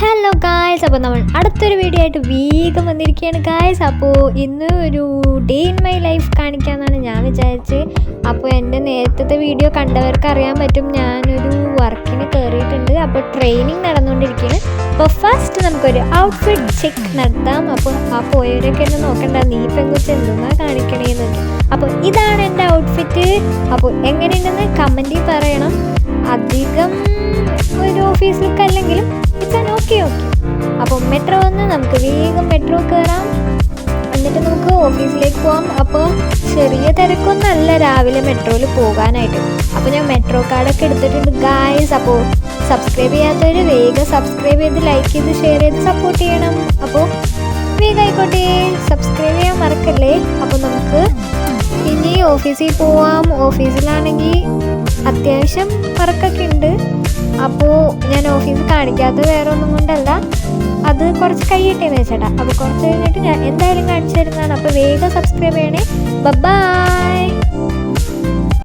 Hello guys, അപ്പോൾ നമ്മൾ അടുത്തൊരു വീഡിയോ ആയിട്ട് വേഗം വന്നിരിക്കുകയാണ് ഗായ്സ്. അപ്പോൾ ഇന്ന് ഒരു ഡേ ഇൻ മൈ ലൈഫ് കാണിക്കാമെന്നാണ് ഞാൻ വിചാരിച്ചത്. അപ്പോൾ എൻ്റെ നേരത്തെ വീഡിയോ കണ്ടവർക്ക് അറിയാൻ പറ്റും, ഞാനൊരു വർക്കിന് കയറിയിട്ടുണ്ട്. അപ്പോൾ ട്രെയിനിങ് നടന്നുകൊണ്ടിരിക്കുകയാണ്. അപ്പോൾ ഫസ്റ്റ് നമുക്കൊരു ഔട്ട്ഫിറ്റ് ചെക്ക് നടത്താം. അപ്പോൾ ആ പോയവരൊക്കെ ഒന്ന് നോക്കണ്ട, നീ പെങ്കുച്ച് എന്തെന്നാ കാണിക്കണേന്ന്. അപ്പോൾ ഇതാണ് എൻ്റെ ഔട്ട്ഫിറ്റ്. അപ്പോൾ എങ്ങനെയുണ്ടെന്ന് കമൻറ്റിൽ പറയണം. അധികം ഒരു ഓഫീസ് ലുക്ക് അല്ലെങ്കിലും ഇറ്റ്സ് ഓക്കെ. അപ്പോൾ മെട്രോ വന്ന് നമുക്ക് വേഗം മെട്രോ കയറാം, എന്നിട്ട് നമുക്ക് ഓഫീസിലേക്ക് പോകാം. അപ്പോൾ ചെറിയ തിരക്കൊന്നല്ല രാവിലെ മെട്രോയിൽ പോകാനായിട്ട്. അപ്പോൾ ഞാൻ മെട്രോ കാർഡൊക്കെ എടുത്തിട്ടുണ്ട് ഗായ്സ്. അപ്പോൾ സബ്സ്ക്രൈബ് ചെയ്യാത്തവർ വേഗം സബ്സ്ക്രൈബ് ചെയ്ത് ലൈക്ക് ചെയ്ത് ഷെയർ ചെയ്ത് സപ്പോർട്ട് ചെയ്യണം. അപ്പോൾ വേഗം ആയിക്കോട്ടെ, സബ്സ്ക്രൈബ് ചെയ്യാൻ മറക്കല്ലേ. അപ്പോൾ നമുക്ക് ഇനി ഓഫീസിൽ പോവാം. ഓഫീസിലാണെങ്കിൽ അത്യാവശ്യം വർക്കൊക്കെ ഉണ്ട്. അപ്പോൾ ഞാൻ ഓഫീസ് കാണിക്കാത്ത വേറെ ഒന്നും കൊണ്ടല്ല, അത് കുറച്ച് കഴിയട്ടെന്ന് വെച്ചേട്ടാ. അപ്പോൾ കുറച്ച് കഴിഞ്ഞിട്ട് ഞാൻ എന്തായാലും കാണിച്ചു തരുന്നതാണ്. അപ്പോൾ വേഗം സബ്സ്ക്രൈബ് ചെയ്യണേ. ബൈ.